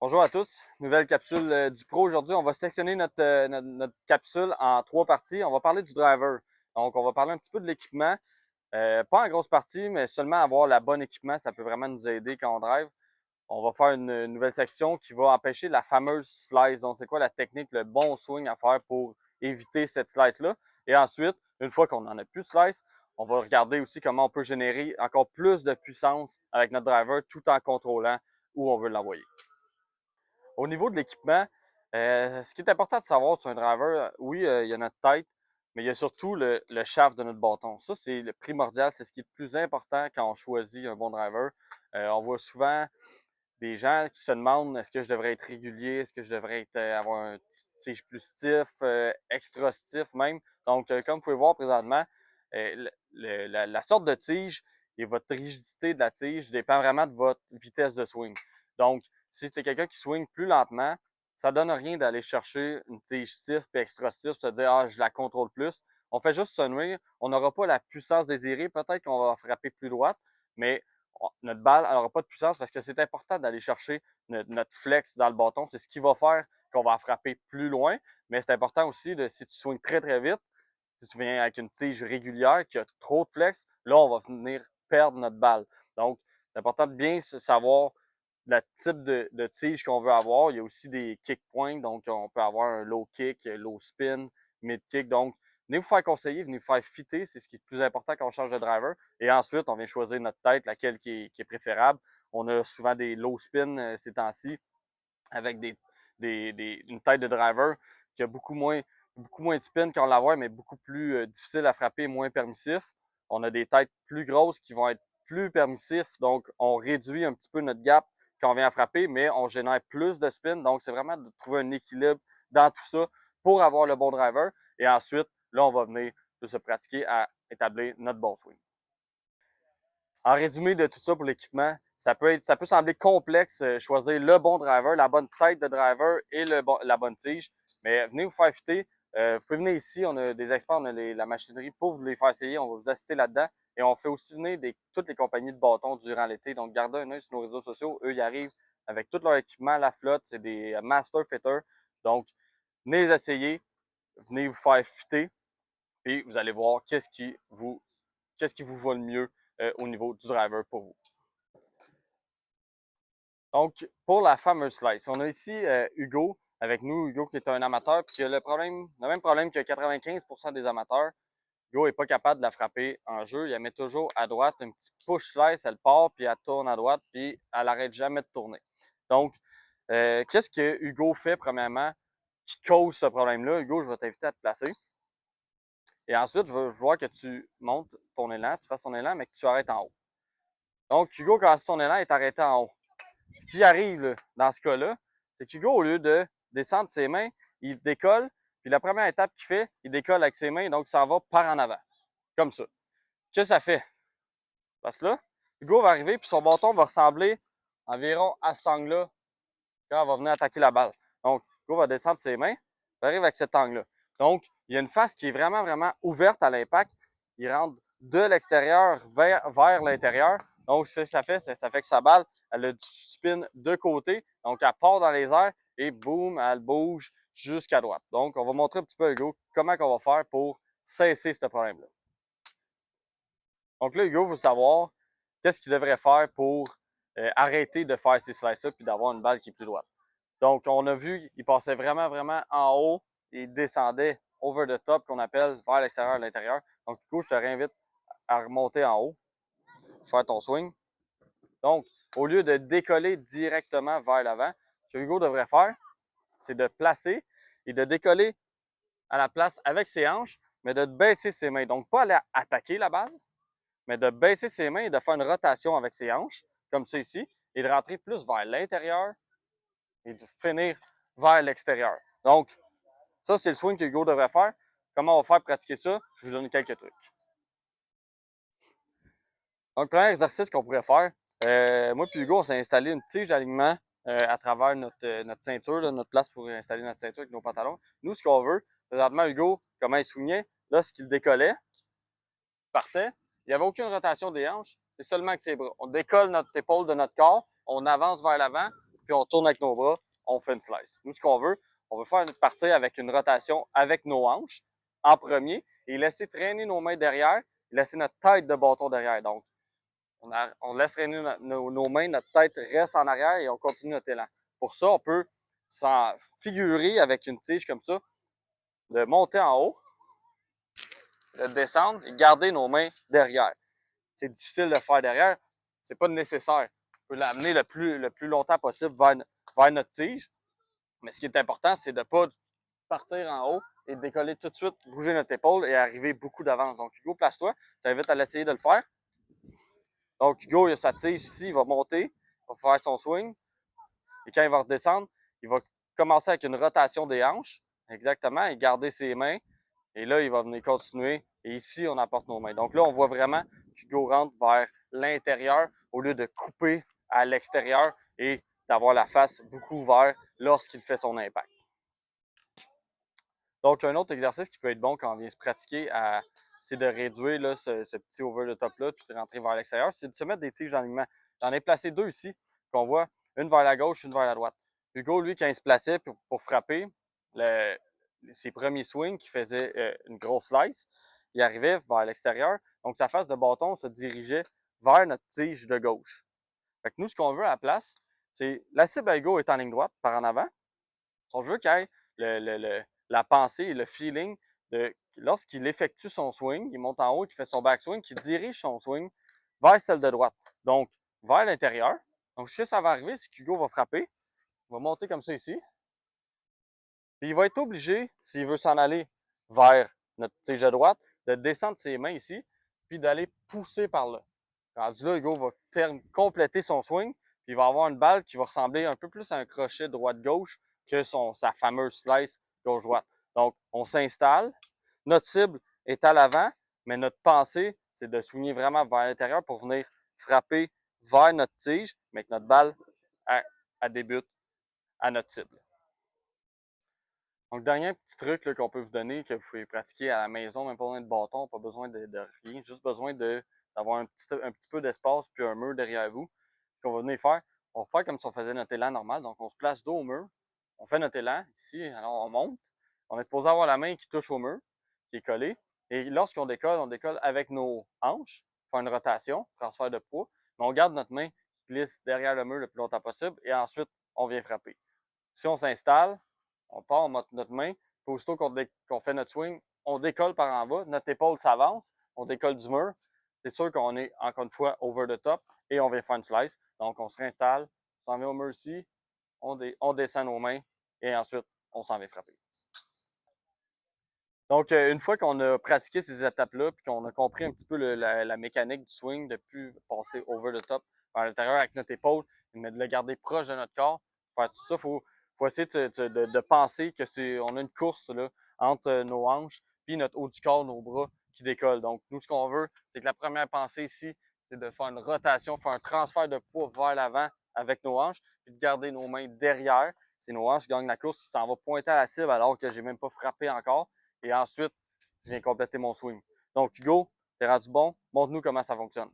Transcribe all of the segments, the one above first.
Bonjour à tous, nouvelle capsule du Pro. Aujourd'hui, on va sectionner notre capsule en trois parties. On va parler du driver. Donc, on va parler un petit peu de l'équipement. Pas en grosse partie, mais seulement avoir le bon équipement, ça peut vraiment nous aider quand on drive. On va faire une nouvelle section qui va empêcher la fameuse slice. Donc, c'est quoi la technique, le bon swing à faire pour éviter cette slice-là. Et ensuite, une fois qu'on n'en a plus de slice, on va regarder aussi comment on peut générer encore plus de puissance avec notre driver tout en contrôlant où on veut l'envoyer. Au niveau de l'équipement, ce qui est important de savoir sur un driver, oui, il y a notre tête, mais il y a surtout le shaft de notre bâton. Ça, c'est le primordial, c'est ce qui est le plus important quand on choisit un bon driver. On voit souvent des gens qui se demandent est-ce que je devrais être régulier, est-ce que je devrais avoir un tige plus stiff, extra stiff même. Donc, comme vous pouvez voir présentement, la sorte de tige et votre rigidité de la tige dépend vraiment de votre vitesse de swing. Donc, si tu es quelqu'un qui swing plus lentement, ça donne rien d'aller chercher une tige stiff et extra stiff, se dire je la contrôle plus. On fait juste se nuire, on n'aura pas la puissance désirée, peut-être qu'on va frapper plus droite, mais notre balle n'aura pas de puissance parce que c'est important d'aller chercher notre flex dans le bâton. C'est ce qui va faire qu'on va frapper plus loin, mais c'est important aussi de si tu swings très très vite, si tu viens avec une tige régulière qui a trop de flex, là on va venir perdre notre balle. Donc, c'est important de bien savoir le type de tige qu'on veut avoir. Il y a aussi des kick points, donc on peut avoir un low kick, low spin, mid kick. Donc, venez vous faire conseiller, venez vous faire fitter, c'est ce qui est le plus important quand on change de driver. Et ensuite, on vient choisir notre tête, laquelle qui est préférable. On a souvent des low spin ces temps-ci, avec une tête de driver qui a beaucoup moins de spin qu'on l'avoir, mais beaucoup plus difficile à frapper, moins permissif. On a des têtes plus grosses qui vont être plus permissifs, donc on réduit un petit peu notre gap quand on vient à frapper, mais on génère plus de spin. Donc, c'est vraiment de trouver un équilibre dans tout ça pour avoir le bon driver. Et ensuite, là, on va venir se pratiquer à établir notre bon swing. En résumé de tout ça pour l'équipement, ça peut sembler complexe, choisir le bon driver, la bonne tête de driver et la bonne tige. Mais venez vous faire fitter. Vous pouvez venir ici, on a des experts, on a la machinerie pour vous les faire essayer, on va vous assister là-dedans. Et on fait aussi venir toutes les compagnies de bâtons durant l'été. Donc, gardez un œil sur nos réseaux sociaux. Eux, ils arrivent avec tout leur équipement, la flotte, c'est des master fitters. Donc, venez les essayer, venez vous faire fitter, puis vous allez voir qu'est-ce qui vous va le mieux au niveau du driver pour vous. Donc, pour la fameuse slice, on a ici Hugo avec nous. Hugo qui est un amateur, puis qui a le même problème que 95% des amateurs. Hugo n'est pas capable de la frapper en jeu. Il la met toujours à droite. Un petit push slice, elle part, puis elle tourne à droite, puis elle n'arrête jamais de tourner. Donc, qu'est-ce que Hugo fait premièrement qui cause ce problème-là? Hugo, je vais t'inviter à te placer. Et ensuite, je veux voir que tu montes ton élan, tu fasses ton élan, mais que tu arrêtes en haut. Donc, Hugo, quand son élan est arrêté en haut, ce qui arrive là, dans ce cas-là, c'est qu'Hugo, au lieu de descendre ses mains, il décolle. Puis la première étape qu'il fait, il décolle avec ses mains, donc ça va par en avant. Comme ça. Ce que ça fait? Parce que là, Hugo va arriver, puis son bâton va ressembler environ à cet angle-là quand il va venir attaquer la balle. Donc, Hugo va descendre ses mains, il arrive avec cet angle-là. Donc, il y a une face qui est vraiment, vraiment ouverte à l'impact. Il rentre de l'extérieur vers l'intérieur. Donc, ce que ça fait, ça fait que sa balle, elle a du spin de côté. Donc, elle part dans les airs et boum, elle bouge jusqu'à droite. Donc, on va montrer un petit peu à Hugo comment on va faire pour cesser ce problème-là. Donc là, Hugo veut savoir qu'est-ce qu'il devrait faire pour arrêter de faire ces slices-là puis d'avoir une balle qui est plus droite. Donc, on a vu qu'il passait vraiment, vraiment en haut et il descendait over the top, qu'on appelle vers l'extérieur et l'intérieur. Donc, du coup, je te réinvite à remonter en haut, faire ton swing. Donc, au lieu de décoller directement vers l'avant, ce que Hugo devrait faire, c'est de placer et de décoller à la place avec ses hanches, mais de baisser ses mains. Donc, pas aller attaquer la balle, mais de baisser ses mains et de faire une rotation avec ses hanches, comme ça ici, et de rentrer plus vers l'intérieur et de finir vers l'extérieur. Donc, ça, c'est le swing que Hugo devrait faire. Comment on va faire pratiquer ça? Je vous donne quelques trucs. Donc, premier exercice qu'on pourrait faire, moi et Hugo, on s'est installé une tige d'alignement à travers notre ceinture, là, notre place pour installer notre ceinture avec nos pantalons. Nous, ce qu'on veut, présentement, Hugo, comment il swingait, là, ce qu'il décollait, partait, il n'y avait aucune rotation des hanches, c'est seulement avec ses bras. On décolle notre épaule de notre corps, on avance vers l'avant, puis on tourne avec nos bras, on fait une slice. Nous, ce qu'on veut, on veut faire une partie avec une rotation avec nos hanches en premier et laisser traîner nos mains derrière, et laisser notre tête de bâton derrière. Donc, on laisse traîner nos mains, notre tête reste en arrière et on continue notre élan. Pour ça, on peut s'en figurer avec une tige comme ça, de monter en haut, de descendre et garder nos mains derrière. C'est difficile de faire derrière, c'est pas nécessaire. On peut l'amener le plus longtemps possible vers notre tige. Mais ce qui est important, c'est de ne pas partir en haut et de décoller tout de suite, bouger notre épaule et arriver beaucoup d'avance. Donc, Hugo, place-toi. Je t'invite à l'essayer de le faire. Donc, Hugo, il a sa tige ici, il va monter, il va faire son swing. Et quand il va redescendre, il va commencer avec une rotation des hanches, exactement, et garder ses mains. Et là, il va venir continuer. Et ici, on apporte nos mains. Donc là, on voit vraiment qu'Hugo rentre vers l'intérieur au lieu de couper à l'extérieur et d'avoir la face beaucoup ouverte lorsqu'il fait son impact. Donc, un autre exercice qui peut être bon quand on vient se pratiquer, c'est de réduire là, ce petit over the top-là, puis de rentrer vers l'extérieur, c'est de se mettre des tiges en alignement. J'en ai placé deux ici, qu'on voit, une vers la gauche, une vers la droite. Hugo, lui, quand il se plaçait pour frapper, ses premiers swings, qui faisait une grosse slice, il arrivait vers l'extérieur, donc sa face de bâton se dirigeait vers notre tige de gauche. Fait que nous, ce qu'on veut à la place, c'est la cible à Hugo est en ligne droite, par en avant. On veut qu'il ait la pensée et le feeling de lorsqu'il effectue son swing, il monte en haut, il fait son backswing, qu'il dirige son swing vers celle de droite. Donc, vers l'intérieur. Donc, ce que ça va arriver, c'est qu'Hugo va frapper. Il va monter comme ça ici. Puis il va être obligé, s'il veut s'en aller vers notre tige de droite, de descendre ses mains ici, puis d'aller pousser par là. Rendu là, Hugo va compléter son swing, puis il va avoir une balle qui va ressembler un peu plus à un crochet droite-gauche que sa fameuse slice gauche-droite. Donc, on s'installe, notre cible est à l'avant, mais notre pensée, c'est de swinger vraiment vers l'intérieur pour venir frapper vers notre tige, mais que notre balle, elle débute à notre cible. Donc, dernier petit truc qu'on peut vous donner, que vous pouvez pratiquer à la maison, même pas besoin de bâton, pas besoin de rien, juste besoin d'avoir un petit peu d'espace puis un mur derrière vous. Ce qu'on va venir faire, on va faire comme si on faisait notre élan normal. Donc, on se place dos au mur, on fait notre élan ici, alors on monte. On est supposé avoir la main qui touche au mur, qui est collée. Et lorsqu'on décolle, on décolle avec nos hanches, faire une rotation, transfert de poids, mais on garde notre main qui glisse derrière le mur le plus longtemps possible et ensuite, on vient frapper. Si on s'installe, on part notre main, puis aussitôt qu'on fait notre swing, on décolle par en bas, notre épaule s'avance, on décolle du mur. C'est sûr qu'on est, encore une fois, over the top et on vient faire une slice. Donc, on se réinstalle, on s'en vient au mur ici, on descend nos mains et ensuite, on s'en vient frapper. Donc, une fois qu'on a pratiqué ces étapes-là, puis qu'on a compris un petit peu la mécanique du swing, de plus passer over the top à l'intérieur avec notre épaule, mais de le garder proche de notre corps, faire tout ça, faut essayer de penser que on a une course là, entre nos hanches puis notre haut du corps, nos bras qui décollent. Donc, nous, ce qu'on veut, c'est que la première pensée ici, c'est de faire une rotation, faire un transfert de poids vers l'avant avec nos hanches, puis de garder nos mains derrière. Si nos hanches gagnent la course, ça en va pointer à la cible alors que j'ai même pas frappé encore. Et ensuite, je viens compléter mon swing. Donc, Hugo, t'es rendu bon. Montre-nous comment ça fonctionne.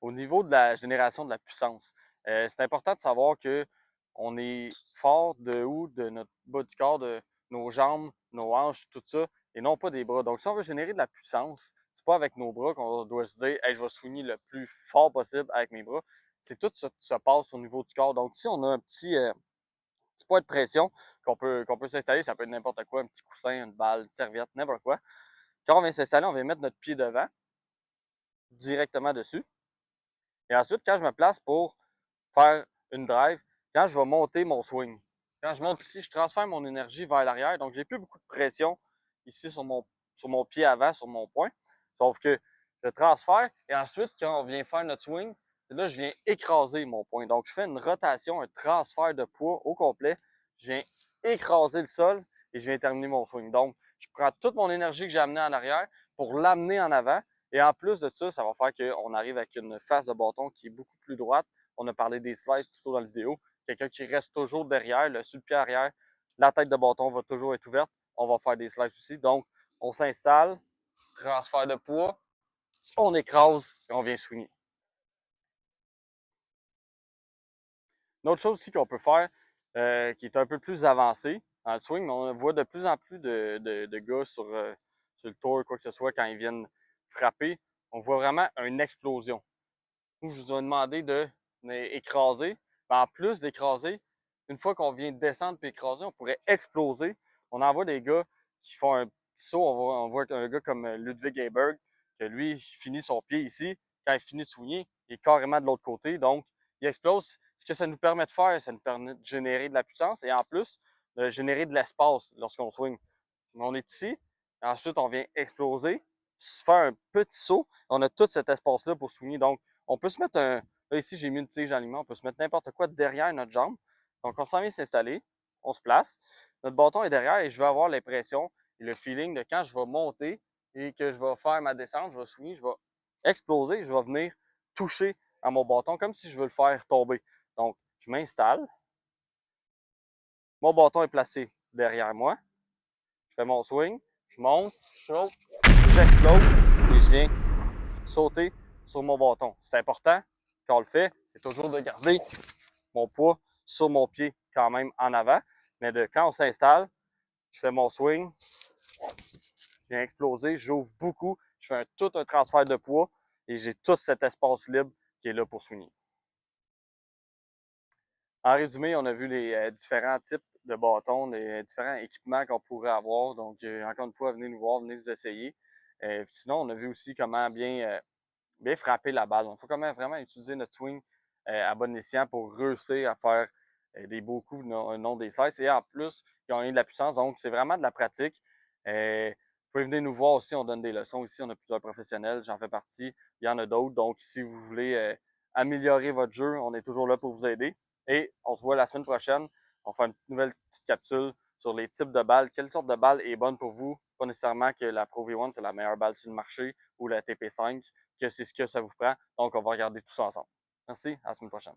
Au niveau de la génération de la puissance, c'est important de savoir que on est fort de où? De notre bas du corps, de nos jambes, nos hanches, tout ça, et non pas des bras. Donc, si on veut générer de la puissance, c'est pas avec nos bras qu'on doit se dire, hey, je vais swinger le plus fort possible avec mes bras. C'est tout ça se passe au niveau du corps. Donc, si on a un petit point de pression qu'on peut s'installer, ça peut être n'importe quoi, un petit coussin, une balle, une serviette, n'importe quoi. Quand on vient s'installer, on vient mettre notre pied devant, directement dessus. Et ensuite, quand je me place pour faire une drive, quand je vais monter mon swing, quand je monte ici, je transfère mon énergie vers l'arrière. Donc, j'ai plus beaucoup de pression ici sur mon pied avant, sur mon point. Sauf que je transfère et ensuite, quand on vient faire notre swing, là, je viens écraser mon point. Donc, je fais une rotation, un transfert de poids au complet. Je viens écraser le sol et je viens terminer mon swing. Donc, je prends toute mon énergie que j'ai amenée en arrière pour l'amener en avant. Et en plus de ça, ça va faire qu'on arrive avec une face de bâton qui est beaucoup plus droite. On a parlé des slices plus tôt dans la vidéo. Quelqu'un qui reste toujours derrière, sur le pied arrière, la tête de bâton va toujours être ouverte. on va faire des slices aussi. Donc, on s'installe, transfert de poids, on écrase et on vient swinger. Une autre chose aussi qu'on peut faire, qui est un peu plus avancée dans le swing, mais on voit de plus en plus de gars sur le tour, quoi que ce soit, quand ils viennent frapper, on voit vraiment une explosion. Nous, je vous ai demandé d'écraser. En plus d'écraser, une fois qu'on vient descendre puis écraser, on pourrait exploser. On en voit des gars qui font un petit saut. On voit un gars comme Ludwig Heiberg, que lui, il finit son pied ici. Quand il finit de swinger, il est carrément de l'autre côté. Donc, il explose. Ce que ça nous permet de faire, ça nous permet de générer de la puissance et en plus, de générer de l'espace lorsqu'on swing. On est ici, ensuite on vient exploser, faire un petit saut, on a tout cet espace-là pour swinger. Donc, on peut se mettre un. Là, ici, j'ai mis une tige d'alignement, on peut se mettre n'importe quoi derrière notre jambe. Donc, on s'en vient s'installer, on se place. Notre bâton est derrière et je vais avoir l'impression et le feeling de quand je vais monter et que je vais faire ma descente, je vais swinger, je vais exploser, je vais venir toucher à mon bâton comme si je veux le faire tomber. Donc, je m'installe. Mon bâton est placé derrière moi. Je fais mon swing, je monte, je saute, j'explose et je viens sauter sur mon bâton. C'est important, quand on le fait, c'est toujours de garder mon poids sur mon pied quand même en avant. Mais quand on s'installe, je fais mon swing, je viens exploser, j'ouvre beaucoup, je fais tout un transfert de poids et j'ai tout cet espace libre qui est là pour swinger. En résumé, on a vu les différents types de bâtons, les différents équipements qu'on pourrait avoir. Donc, encore une fois, venez nous voir, venez nous essayer. Sinon, on a vu aussi comment bien frapper la balle. Il faut quand même vraiment utiliser notre swing à bon escient pour réussir à faire des beaux coups, non des slices. Et en plus, gagner de la puissance. Donc, c'est vraiment de la pratique. Vous pouvez venir nous voir aussi. On donne des leçons ici. On a plusieurs professionnels. J'en fais partie. Il y en a d'autres. Donc, si vous voulez améliorer votre jeu, on est toujours là pour vous aider. Et on se voit la semaine prochaine. On fait une nouvelle petite capsule sur les types de balles. Quelle sorte de balle est bonne pour vous? Pas nécessairement que la Pro V1, c'est la meilleure balle sur le marché ou la TP5, que c'est ce que ça vous prend. Donc, on va regarder tout ça ensemble. Merci, à la semaine prochaine.